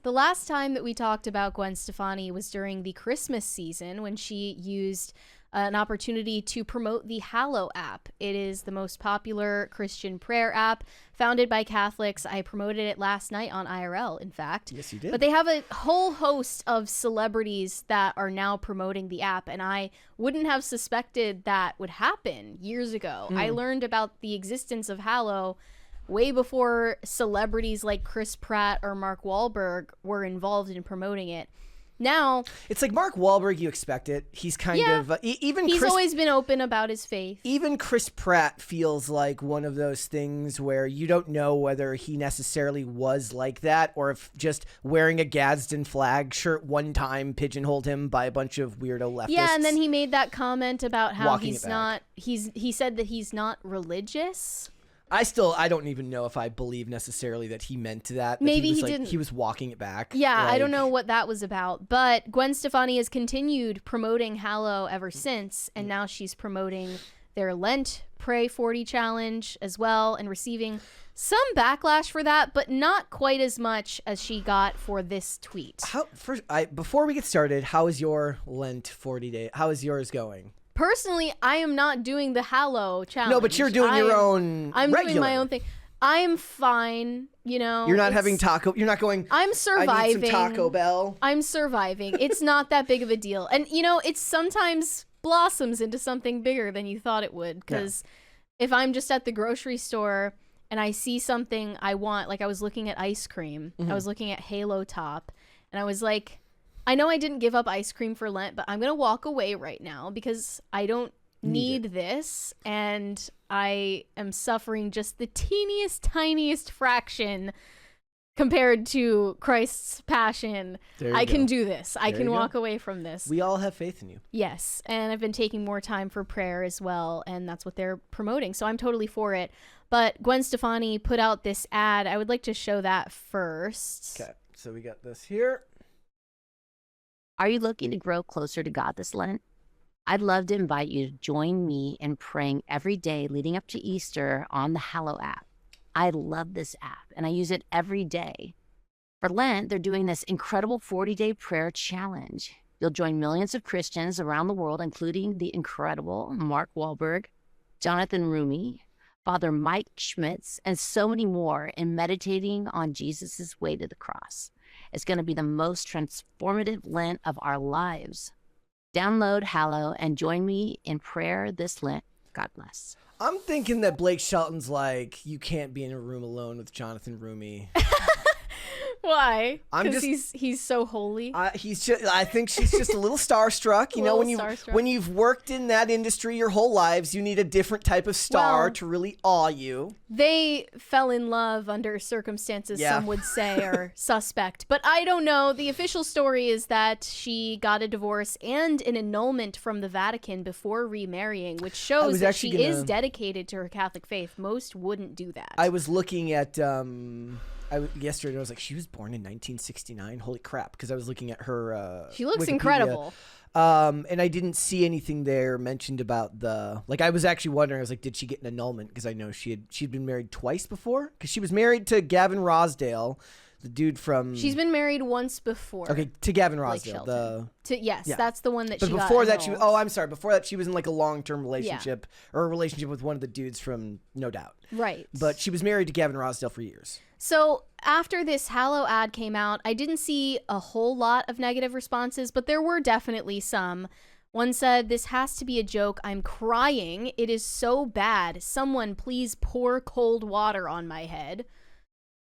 the last time that we talked about Gwen Stefani was during the Christmas season when she used an opportunity to promote the Hallow app. It is the most popular Christian prayer app founded by Catholics. I promoted it last night on IRL, in fact. Yes, you did. But they have a whole host of celebrities that are now promoting the app, and I wouldn't have suspected that would happen years ago. I learned about the existence of Hallow way before celebrities like Chris Pratt or Mark Wahlberg were involved in promoting it. Now it's like Mark Wahlberg, you expect it. He's kind of he's always been open about his faith. Even Chris Pratt feels like one of those things where you don't know whether he necessarily was like that or if just wearing a Gadsden flag shirt one time pigeonholed him by a bunch of weirdo leftists. Yeah, and then he made that comment about how he said that he's not religious. I don't even know if I believe necessarily that he meant that. Maybe he like, didn't. He was walking it back. Yeah, I don't know what that was about. But Gwen Stefani has continued promoting Hallow ever since, and now she's promoting their Lent Pray 40 challenge as well and receiving some backlash for that, but not quite as much as she got for this tweet. Before we get started, how is your Lent 40 day? How is yours going? Personally, I am not doing the Hallow challenge. No, but you're doing your own. I'm regular. doing my own thing. I am fine, you know. You're not having taco. You're not going. I'm surviving. I need some Taco Bell. I'm surviving. It's not that big of a deal, and you know, it sometimes blossoms into something bigger than you thought it would. Because if I'm just at the grocery store and I see something I want, like I was looking at ice cream, I was looking at Halo Top, and I was like, I know I didn't give up ice cream for Lent, but I'm going to walk away right now because I don't need this, and I am suffering just the teeniest, tiniest fraction compared to Christ's passion. I can do this. I can walk away from this. We all have faith in you. Yes, and I've been taking more time for prayer as well, and that's what they're promoting, so I'm totally for it. But Gwen Stefani put out this ad. I would like to show that first. Okay, so we got this here. Are you looking to grow closer to God this Lent? I'd love to invite you to join me in praying every day leading up to Easter on the Hallow app. I love this app, and I use it every day. For Lent, they're doing this incredible 40-day prayer challenge. You'll join millions of Christians around the world, including the incredible Mark Wahlberg, Jonathan Roumie, Father Mike Schmitz, and so many more in meditating on Jesus' way to the cross. It's going to be the most transformative Lent of our lives. Download Hallow and join me in prayer this Lent. God bless. I'm thinking that Blake Shelton's like, you can't be in a room alone with Jonathan Roumie. Why? Because he's so holy. I think she's just a little starstruck. You know, when you've worked in that industry your whole lives, you need a different type of star to really awe you. They fell in love under circumstances some would say are suspect, but I don't know. The official story is that she got a divorce and an annulment from the Vatican before remarrying, which shows that she is dedicated to her Catholic faith. Most wouldn't do that. I was looking at yesterday, I was like, she was born in 1969. Holy crap! Because I was looking at her. She looks Wikipedia. incredible. And I didn't see anything there mentioned about I was actually wondering. I was like, did she get an annulment? Because I know she'd been married twice before. Because she was married to Gavin Rossdale, the dude from. She's been married once before. Okay, to Gavin Rossdale. That's the one that. But she before got that, annulled. I'm sorry. Before that, she was in like a long-term relationship or a relationship with one of the dudes from No Doubt. Right. But she was married to Gavin Rossdale for years. So after this Hallow ad came out, I didn't see a whole lot of negative responses, but there were definitely some. One said, "This has to be a joke. I'm crying. It is so bad. Someone please pour cold water on my head."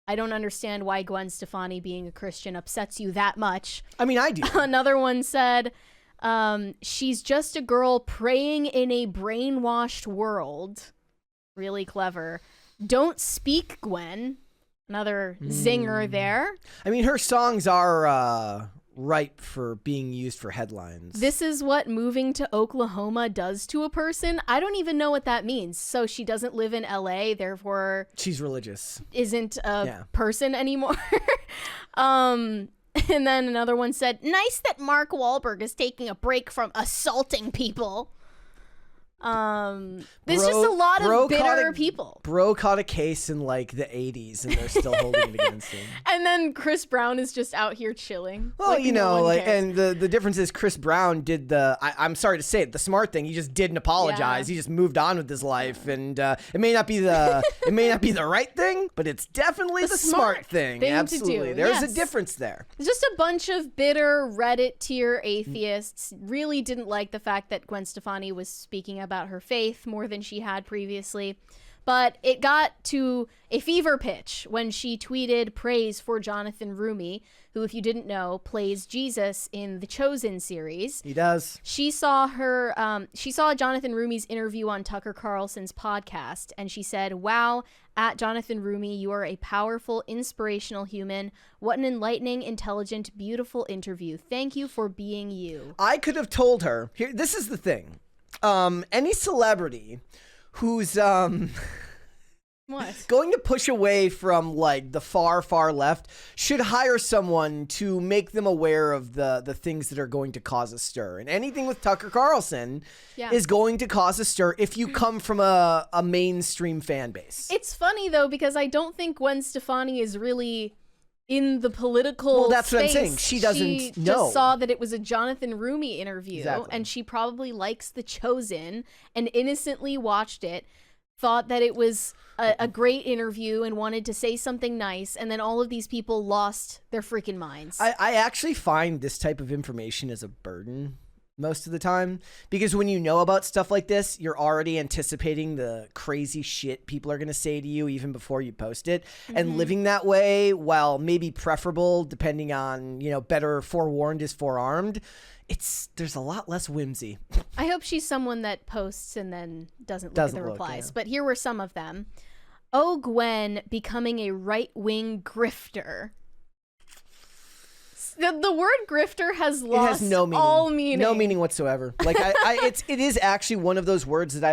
I don't understand why Gwen Stefani being a Christian upsets you that much. I mean, I do. Another one said, "She's just a girl praying in a brainwashed world." Really clever. "Don't speak, Gwen." Another zinger there. I mean, her songs are ripe for being used for headlines. "This is what moving to Oklahoma does to a person." I don't even know what that means. So she doesn't live in LA, therefore she's religious. Isn't a person anymore. And then another one said, "Nice that Mark Wahlberg is taking a break from assaulting people." There's just a lot of bitter people. Bro caught a case in like the 80s and they're still holding it against him. And then Chris Brown is just out here chilling. Well, like, you know, no like, and the difference is Chris Brown did I'm sorry to say it, the smart thing. He just didn't apologize. He just moved on with his life, and it may not be the right thing, but it's definitely the smart thing. Absolutely, to do. There's a difference there. Just a bunch of bitter Reddit tier atheists really didn't like the fact that Gwen Stefani was speaking about her faith more than she had previously. But it got to a fever pitch when she tweeted praise for Jonathan Roumie, who, if you didn't know, plays Jesus in the Chosen series. He does. She saw Jonathan Roumie's interview on Tucker Carlson's podcast, and she said, "Wow, at Jonathan Roumie, you are a powerful, inspirational human. What an enlightening, intelligent, beautiful interview. Thank you for being you." I could have told her, here, this is the thing. Any celebrity who's what? going to push away from like the far left should hire someone to make them aware of the things that are going to cause a stir. And anything with Tucker Carlson is going to cause a stir if you come from a mainstream fan base. It's funny though, because I don't think Gwen Stefani is really in the political Well, that's space. what I'm saying. She doesn't She know. just saw that it was a Jonathan Roumie interview, Exactly. and she probably likes The Chosen and innocently watched it, thought that it was a great interview and wanted to say something nice, and then all of these people lost their freaking minds. I actually find this type of information as a burden most of the time, because when you know about stuff like this, you're already anticipating the crazy shit people are going to say to you even before you post it. And living that way, while maybe preferable depending on, you know, better forewarned is forearmed, there's a lot less whimsy. I hope she's someone that posts and then doesn't look at the replies. But here were some of them. "Oh, Gwen, becoming a right-wing grifter." The word grifter has lost no meaning. all meaning. No meaning whatsoever. Like it is actually one of those words that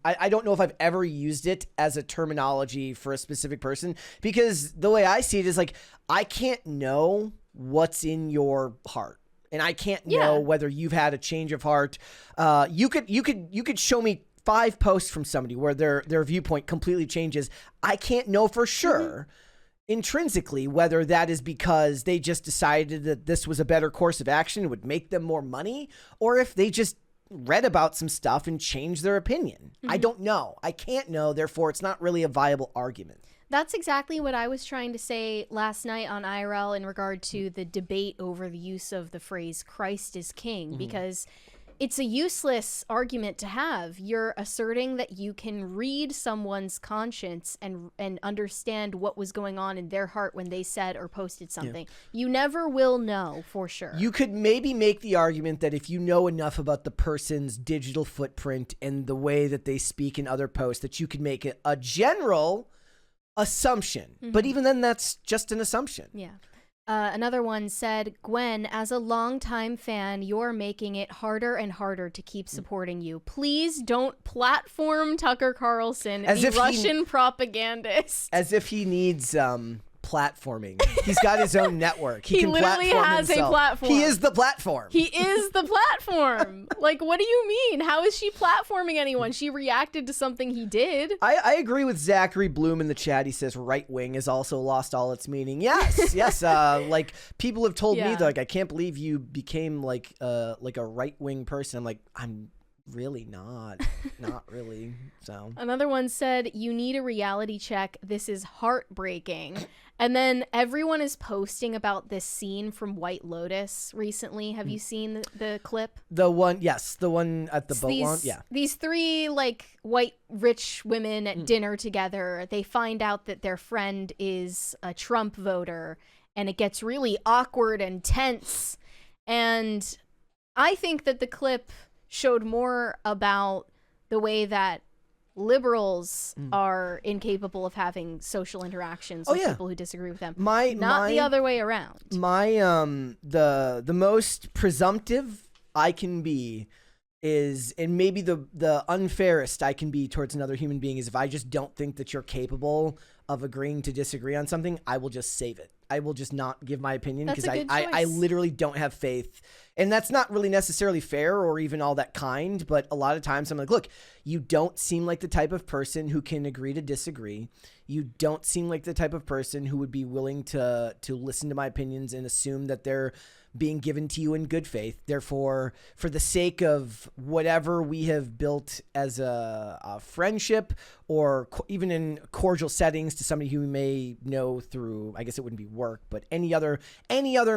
I don't know if I've ever used it as a terminology for a specific person, because the way I see it is like, I can't know what's in your heart. And I can't know whether you've had a change of heart. You could show me 5 posts from somebody where their viewpoint completely changes. I can't know for sure intrinsically whether that is because they just decided that this was a better course of action, would make them more money, or if they just read about some stuff and changed their opinion. I don't know. I can't know. Therefore, it's not really a viable argument. That's exactly what I was trying to say last night on IRL in regard to the debate over the use of the phrase Christ is King, because it's a useless argument to have. You're asserting that you can read someone's conscience and understand what was going on in their heart when they said or posted something. You never will know for sure. You could maybe make the argument that if you know enough about the person's digital footprint and the way that they speak in other posts, that you could make it a general assumption. But even then, that's just an assumption. Yeah. Another one said, "Gwen, as a longtime fan, you're making it harder and harder to keep supporting you. Please don't platform Tucker Carlson, the Russian propagandist." As if he needs platforming. He's got his own network. He can literally platform has himself. a platform. He is the platform. He is the platform. Like, what do you mean? How is she platforming anyone? She reacted to something he did. I agree with Zachary Bloom in the chat. He says right wing has also lost all its meaning. Yes, yes. Like, people have told me, like, I can't believe you became like a right wing person. I'm like, I'm really not really. So another one said, "You need a reality check. This is heartbreaking." And then everyone is posting about this scene from White Lotus recently. Have you seen the clip? The one at the boat launch. Yeah. These 3 like white rich women at dinner together. They find out that their friend is a Trump voter, and it gets really awkward and tense. And I think that the clip showed more about the way that liberals are incapable of having social interactions with people who disagree with them. Not the other way around. My the most presumptive I can be is, and maybe the unfairest I can be towards another human being, is if I just don't think that you're capable of agreeing to disagree on something, I will just save it. I will just not give my opinion because I literally don't have faith. And that's not really necessarily fair or even all that kind. But a lot of times I'm like, look, you don't seem like the type of person who can agree to disagree. You don't seem like the type of person who would be willing to listen to my opinions and assume that they're being given to you in good faith. Therefore, for the sake of whatever we have built as a friendship or even in cordial settings to somebody who we may know through, I guess it wouldn't be work, but any other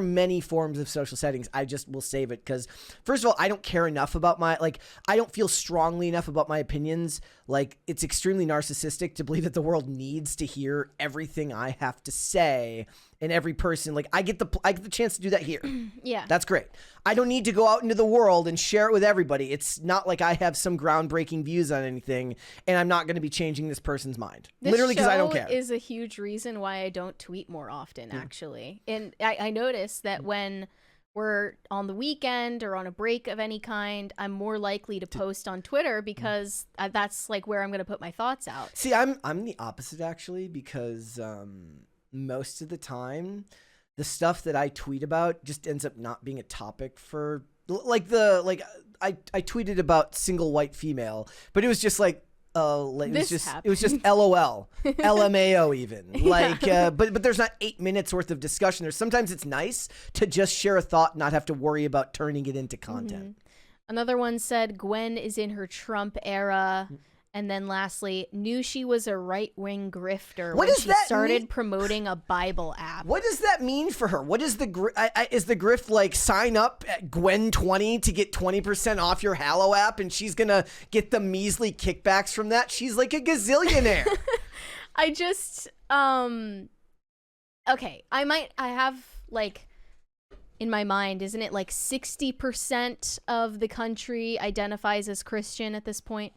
many forms of social settings, I just will save it. Because first of all, I don't care enough about I don't feel strongly enough about my opinions. Like, it's extremely narcissistic to believe that the world needs to hear everything I have to say. And every person, like, I get the chance to do that here. Yeah. That's great. I don't need to go out into the world and share it with everybody. It's not like I have some groundbreaking views on anything, and I'm not going to be changing this person's mind. Literally, because I don't care. This show is a huge reason why I don't tweet more often, actually. And I noticed that when we're on the weekend or on a break of any kind, I'm more likely to post on Twitter because that's like where I'm going to put my thoughts out. See, I'm the opposite, actually, because most of the time the stuff that I tweet about just ends up not being a topic for I tweeted about single white female, but it was just like it was just LOL, LMAO even. But there's not 8 minutes worth of discussion. Sometimes it's nice to just share a thought, not have to worry about turning it into content. Another one said Gwen is in her Trump era. And then lastly, knew she was a right-wing grifter when she started promoting a Bible app. What does that mean for her? What is is the grift like sign up at Gwen20 to get 20% off your Hallow app and she's going to get the measly kickbacks from that? She's like a gazillionaire. I just, okay, I have like in my mind, isn't it like 60% of the country identifies as Christian at this point?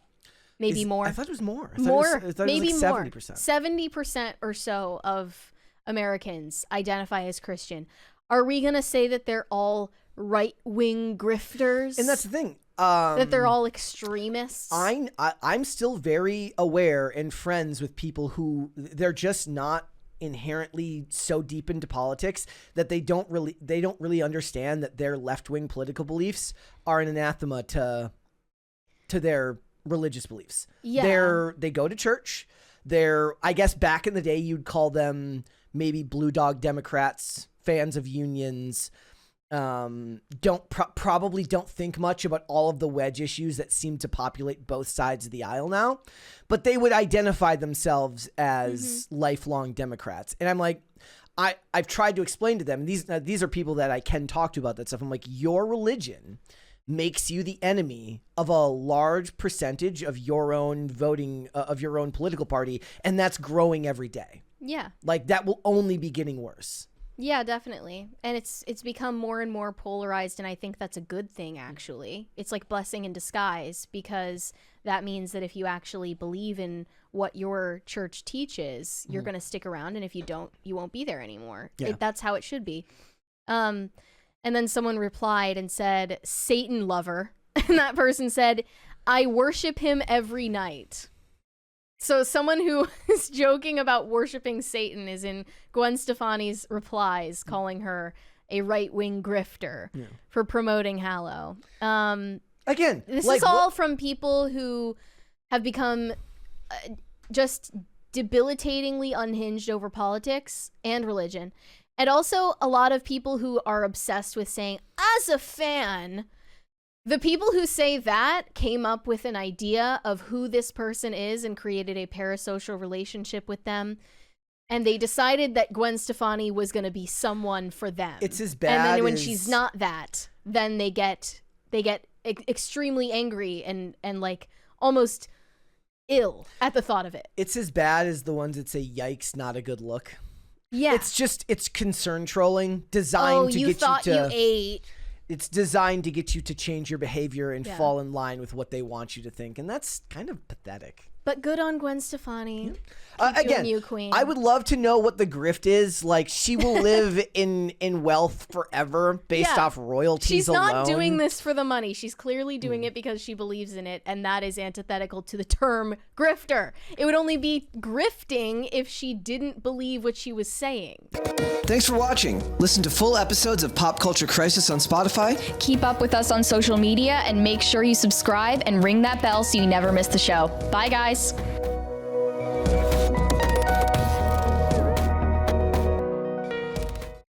Maybe more. I thought it was more. Maybe it was like 70%. 70% or so of Americans identify as Christian. Are we going to say that they're all right-wing grifters? And that's the thing. That they're all extremists? I'm still very aware and friends with people who they're just not inherently so deep into politics that they don't really understand that their left-wing political beliefs are an anathema to their religious beliefs. Yeah. They go to church. I guess back in the day you'd call them maybe blue dog Democrats, fans of unions. Probably don't think much about all of the wedge issues that seem to populate both sides of the aisle now, but they would identify themselves as lifelong Democrats. And I'm like, I've tried to explain to them, these are people that I can talk to about that stuff. I'm like, your religion makes you the enemy of a large percentage of your own voting, of your own political party, and that's growing every day. Yeah. Like, that will only be getting worse. Yeah, definitely. And it's become more and more polarized, and I think that's a good thing, actually. It's like blessing in disguise, because that means that if you actually believe in what your church teaches, you're going to stick around, and if you don't, you won't be there anymore. Yeah. That's how it should be. And then someone replied and said, Satan lover. And that person said, I worship him every night. So someone who is joking about worshiping Satan is in Gwen Stefani's replies, calling her a right-wing grifter for promoting Hallow. Again, this is all from people who have become just debilitatingly unhinged over politics and religion. And also a lot of people who are obsessed with saying, as a fan, the people who say that came up with an idea of who this person is and created a parasocial relationship with them. And they decided that Gwen Stefani was going to be someone for them. It's as bad. And then when she's not that, then they get extremely angry and like almost ill at the thought of it. It's as bad as the ones that say, yikes, not a good look. Yeah. It's concern trolling designed to get you to... you thought you ate. It's designed to get you to change your behavior and fall in line with what they want you to think. And that's kind of pathetic. But good on Gwen Stefani. Again, you, queen. I would love to know what the grift is. Like, she will live in wealth forever based off royalties She's alone. not doing this for the money. She's clearly doing it because she believes in it, and that is antithetical to the term grifter. It would only be grifting if she didn't believe what she was saying. Thanks for watching. Listen to full episodes of Pop Culture Crisis on Spotify. Keep up with us on social media and make sure you subscribe and ring that bell so you never miss the show. Bye, guys.